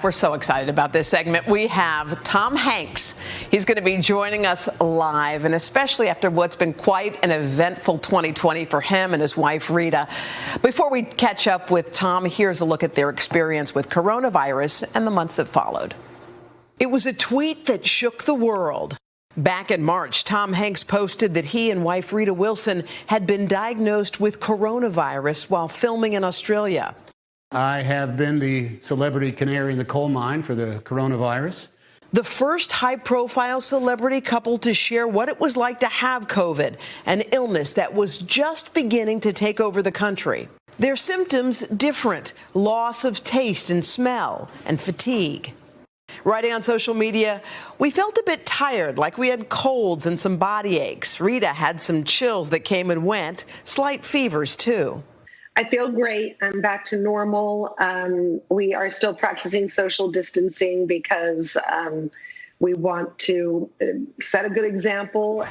We're so excited about this segment. We have Tom Hanks. He's going to be joining us live, and especially after what's been quite an eventful 2020 for him and his wife, Rita. Before we catch up with Tom, here's a look at their experience with coronavirus and the months that followed. It was a tweet that shook the world. Back in March, Tom Hanks posted that he and wife Rita Wilson had been diagnosed with coronavirus while filming in Australia. I have been the celebrity canary in the coal mine for the coronavirus. The first high-profile celebrity couple to share what it was like to have COVID, an illness that was just beginning to take over the country. Their symptoms different: loss of taste and smell, and fatigue. Writing on social media, we felt a bit tired, like we had colds and some body aches. Rita had some chills that came and went, slight fevers too. I feel great. I'm back to normal. We are still practicing social distancing because we want to set a good example.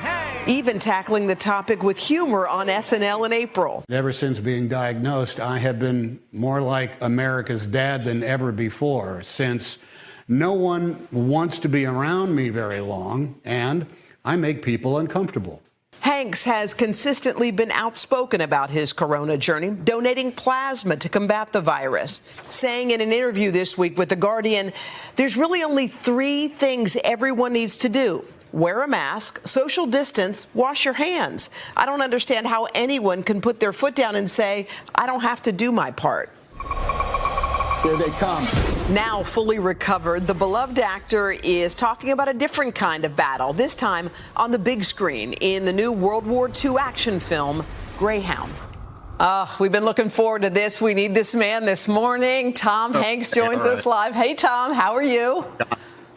Even tackling the topic with humor on SNL in April. Ever since being diagnosed, I have been more like America's dad than ever before, since no one wants to be around me very long, and I make people uncomfortable. Hanks has consistently been outspoken about his corona journey, donating plasma to combat the virus, saying in an interview this week with The Guardian, there's really only 3 things everyone needs to do: wear a mask, social distance, wash your hands. I don't understand how anyone can put their foot down and say, I don't have to do my part. Here they come. Now fully recovered, the beloved actor is talking about a different kind of battle, this time on the big screen in the new World War II action film, Greyhound. We've been looking forward to this. We need this man this morning. Tom Hanks joins us live. Hey, Tom, how are you?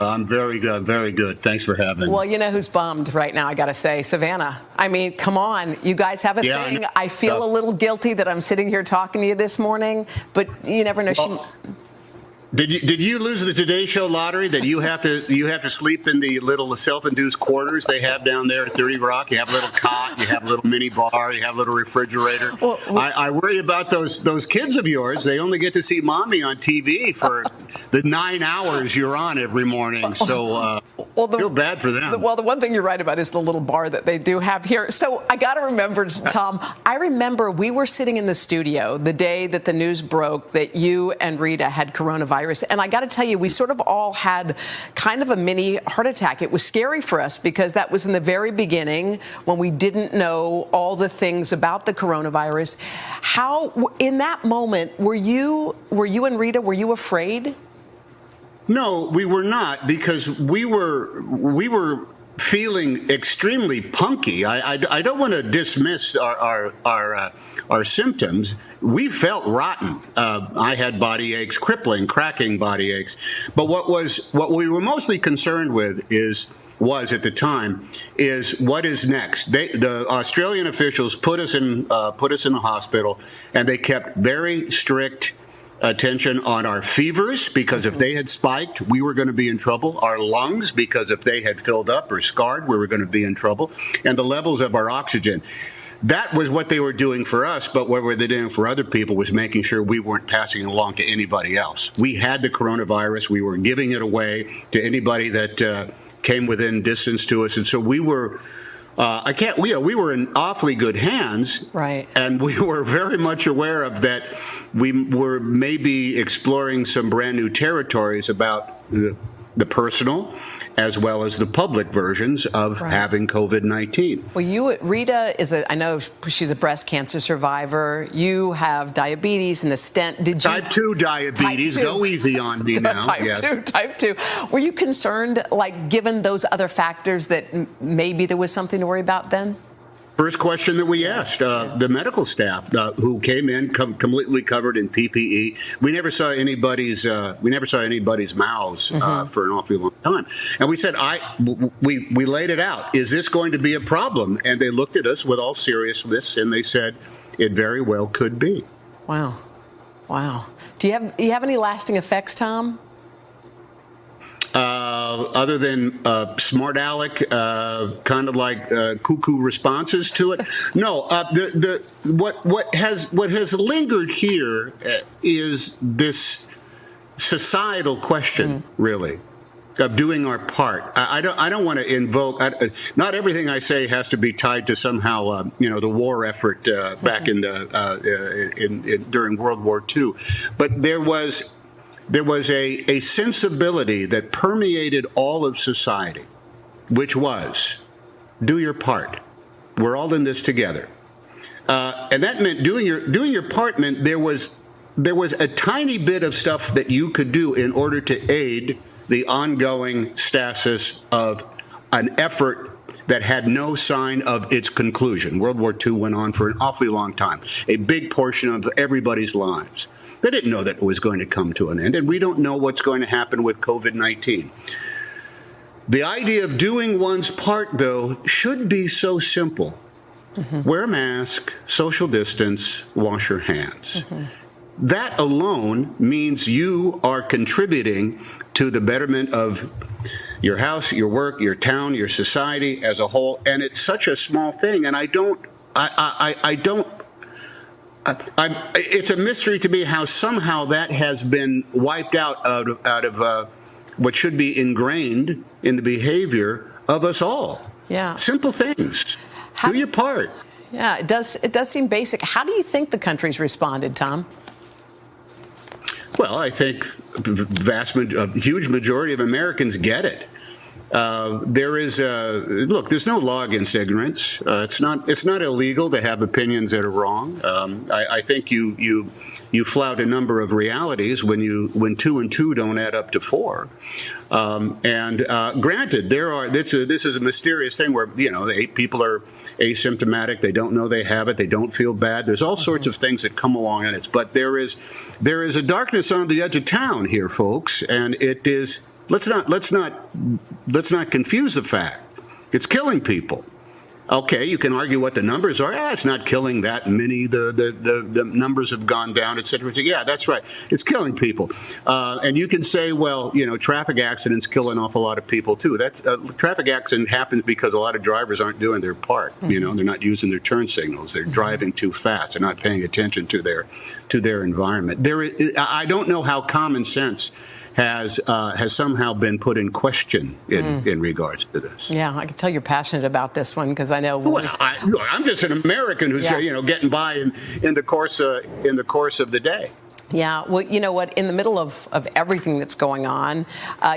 I'm very good, very good. Thanks for having me. Well, you know who's bummed right now, I got to say, Savannah. I mean, come on. You guys have a thing. I feel a little guilty that I'm sitting here talking to you this morning, but you never know. Well, Did you lose the Today Show lottery that you have to sleep in the little self-induced quarters they have down there at 30 Rock? You have a little cot, you have a little mini bar, you have a little refrigerator. I worry about those kids of yours. They only get to see mommy on TV for the 9 hours you're on every morning. So feel bad for them. The one thing you're right about is the little bar that they do have here. So I got to remember, Tom, I remember we were sitting in the studio the day that the news broke that you and Rita had coronavirus. And I got to tell you, we sort of all had kind of a mini heart attack. It was scary for us because that was in the very beginning when we didn't know all the things about the coronavirus. How, in that moment, were you and Rita, were you afraid? No, we were not, because we were feeling extremely punky. I don't want to dismiss our symptoms. We felt rotten. I had body aches, crippling, cracking body aches. But what we were mostly concerned with was at the time is what is next. The Australian officials put us in the hospital, and they kept very strict attention on our fevers, because if they had spiked, we were going to be in trouble. Our lungs, because if they had filled up or scarred, we were going to be in trouble. And the levels of our oxygen. That was what they were doing for us, but what were they doing for other people was making sure we weren't passing it along to anybody else. We had the coronavirus. We were giving it away to anybody that came within distance to us. And so we were we were in awfully good hands, right? And we were very much aware of that. We were maybe exploring some brand new territories about the personal as well as the public versions of having COVID-19. Well, Rita I know she's a breast cancer survivor. You have diabetes and a stent. Did you? Type 2 diabetes. Type 2. Go easy on me now. Type 2. Were you concerned, like, given those other factors, that maybe there was something to worry about then? First question that we asked the medical staff who came in completely covered in PPE. We never saw anybody's mouths for an awfully long time, and we said we laid it out. Is this going to be a problem? And they looked at us with all seriousness, and they said it very well could be. Wow. Do you have any lasting effects, Tom? Other than smart aleck, kind of like cuckoo responses to it. No, what has lingered here is this societal question, really, of doing our part. I don't want to invoke. Not everything I say has to be tied to somehow, the war effort back in the during World War II, but there was a sensibility that permeated all of society, which was, do your part. We're all in this together, and that meant doing your part meant there was a tiny bit of stuff that you could do in order to aid the ongoing stasis of an effort that had no sign of its conclusion. World War II went on for an awfully long time, a big portion of everybody's lives. They didn't know that it was going to come to an end, and we don't know what's going to happen with COVID-19. The idea of doing one's part, though, should be so simple. Wear a mask, social distance, wash your hands. That alone means you are contributing to the betterment of your house, your work, your town, your society as a whole. And it's such a small thing. And it's a mystery to me how somehow that has been wiped out of what should be ingrained in the behavior of us all. Yeah. Simple things. Do your part. Yeah, it does seem basic. How do you think the country's responded, Tom? Well, I think a huge majority of Americans get it. There's no law against ignorance. It's not illegal to have opinions that are wrong. I think you flout a number of realities when 2 and 2 don't add up to 4. Granted, this is a mysterious thing where, the 8 people are asymptomatic. They don't know they have it. They don't feel bad. There's all sorts of things that come along in it. But there is a darkness on the edge of town here, folks, and it is. Let's not confuse the fact. It's killing people. Okay, you can argue what the numbers are. It's not killing that many. The numbers have gone down, et cetera. Yeah, that's right. It's killing people. And you can say, well, traffic accidents kill an awful lot of people, too. That's traffic accident happens because a lot of drivers aren't doing their part. They're not using their turn signals. They're driving too fast. They're not paying attention to their environment. I don't know how common sense has somehow been put in question in regards to this. Yeah, I can tell you're passionate about this one because I know. I'm just an American who's getting by in the course of the day. Yeah, well, you know what? In the middle of everything that's going on,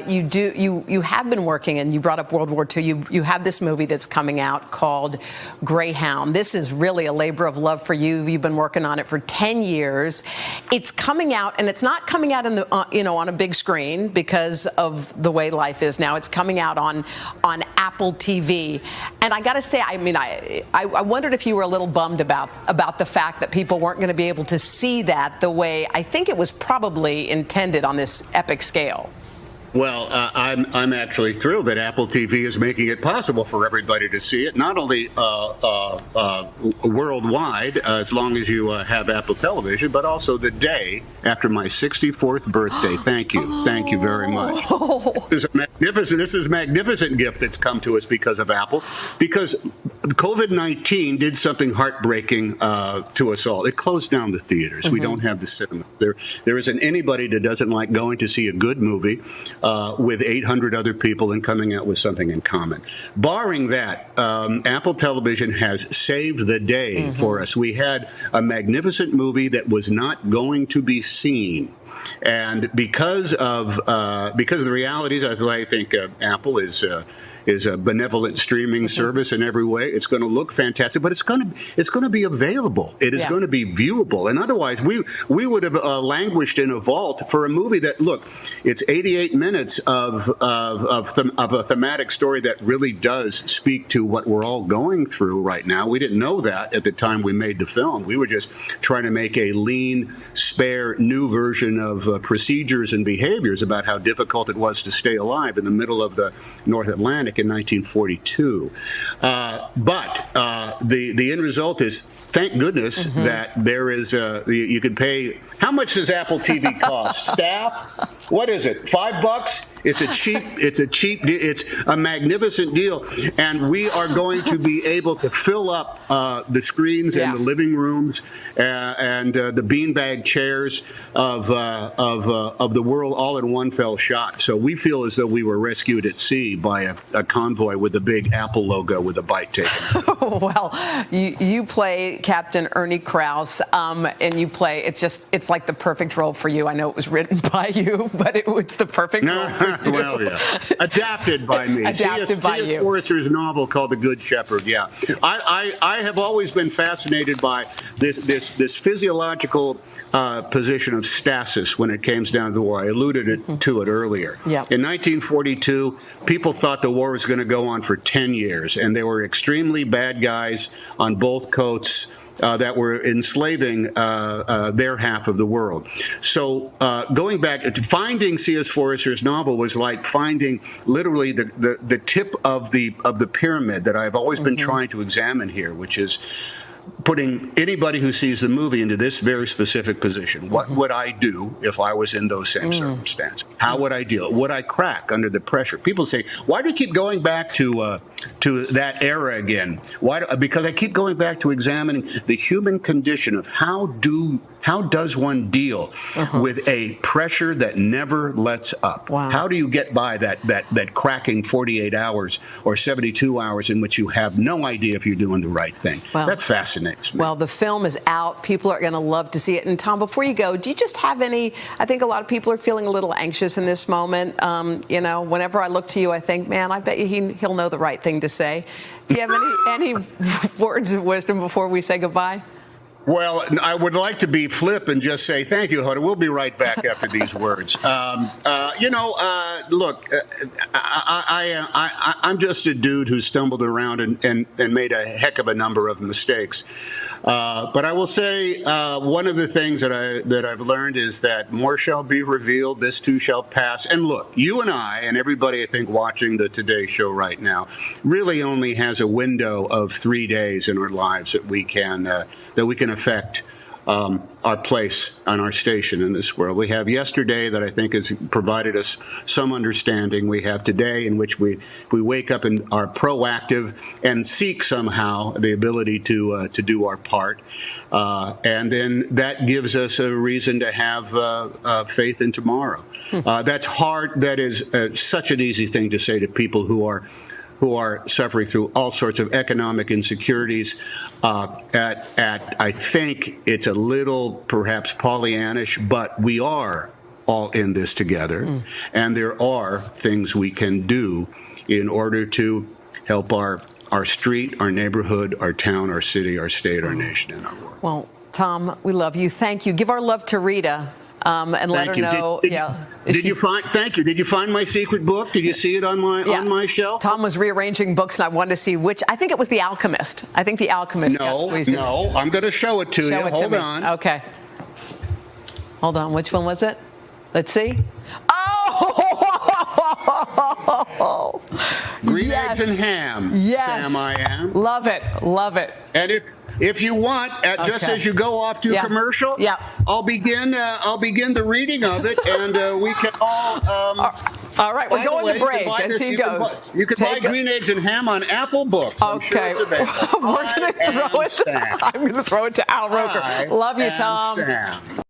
you have been working, and you brought up World War II. You have this movie that's coming out called Greyhound. This is really a labor of love for you. You've been working on it for 10 years. It's coming out, and it's not coming out in the on a big screen because of the way life is now. It's coming out on Apple TV, and I got to say, I wondered if you were a little bummed about the fact that people weren't going to be able to see that the way I think it was probably intended on this epic scale. Well, I'm actually thrilled that Apple TV is making it possible for everybody to see it, not only worldwide, as long as you have Apple Television, but also the day after my 64th birthday. Thank you. Thank you very much. This is a magnificent gift that's come to us because of Apple, because COVID-19 did something heartbreaking to us all. It closed down the theaters. We don't have the cinema. There isn't anybody that doesn't like going to see a good movie with 800 other people and coming out with something in common. Barring that, Apple Television has saved the day for us. We had a magnificent movie that was not going to be seen. And because of the realities, I think Apple is a benevolent streaming service in every way. It's going to look fantastic, but it's going to be available. It is going to be viewable. And otherwise, we would have languished in a vault for a movie that, look, it's 88 minutes of a thematic story that really does speak to what we're all going through right now. We didn't know that at the time we made the film. We were just trying to make a lean, spare, new version of procedures and behaviors about how difficult it was to stay alive in the middle of the North Atlantic in 1942. But the end result is thank goodness that there is you could pay. How much does Apple TV cost? Staff? What is it? $5? It's a magnificent deal, and we are going to be able to fill up the screens in the living rooms and the beanbag chairs of the world all in one fell shot. So we feel as though we were rescued at sea by a convoy with a big Apple logo with a bite taken. Well, you play Captain Ernie Krause, and you play. It's like the perfect role for you. I know it was written by you, but it's the perfect role for you. Well, yeah. Adapted by me. Adapted by you. C.S. Forester's novel called The Good Shepherd. Yeah, I have always been fascinated by this physiological position of stasis when it came down to the war. I alluded to it earlier. Yep. In 1942, people thought the war was going to go on for 10 years, and there were extremely bad guys on both coasts that were enslaving their half of the world. So going back, finding C.S. Forester's novel was like finding literally the tip of the pyramid that I've always been trying to examine here, which is putting anybody who sees the movie into this very specific position. What would I do if I was in those same circumstances? How would I deal? Would I crack under the pressure? People say, why do you keep going back to that era again? Because I keep going back to examining the human condition of how does one deal with a pressure that never lets up? Wow. How do you get by that cracking 48 hours or 72 hours in which you have no idea if you're doing the right thing? Well, that fascinates me. Well, the film is out. People are going to love to see it. And Tom, before you go, do you just have any? I think a lot of people are feeling a little anxious in this moment. Whenever I look to you, I think, man, I bet you he'll know the right thing to say. Do you have any words of wisdom before we say goodbye? Well, I would like to be flip and just say thank you, Hoda. We'll be right back after these words. Look, I'm just a dude who stumbled around and made a heck of a number of mistakes. But I will say one of the things that I've learned is that more shall be revealed. This too shall pass. And look, you and I and everybody I think watching the Today Show right now really only has a window of 3 days in our lives that we can affect our place on our station in this world. We have yesterday that I think has provided us some understanding. We have today in which we wake up and are proactive and seek somehow the ability to do our part. And then that gives us a reason to have faith in tomorrow. That's hard. That is such an easy thing to say to people who are suffering through all sorts of economic insecurities. I think it's a little perhaps Pollyannish, but we are all in this together, and there are things we can do in order to help our street, our neighborhood, our town, our city, our state, our nation, and our world. Well, Tom, we love you. Thank you. Give our love to Rita. And let her know. Did you find my secret book? Did you see it on my shelf? Tom was rearranging books, and I wanted to see which. I think it was The Alchemist. I think The Alchemist got squeezed in. No, I'm going to show it to you. Hold on. Okay. Hold on. Which one was it? Let's see. Oh! Green eggs and ham. Yes. Sam, I am. Love it. Love it. And if you want, just as you go off to commercial, I'll begin the reading of it, and we can all. All right, we're going to break as he goes. You can buy Green Eggs and Ham on Apple Books. Okay, I'm going to throw it to Al Roker. Love you, Tom. Sam.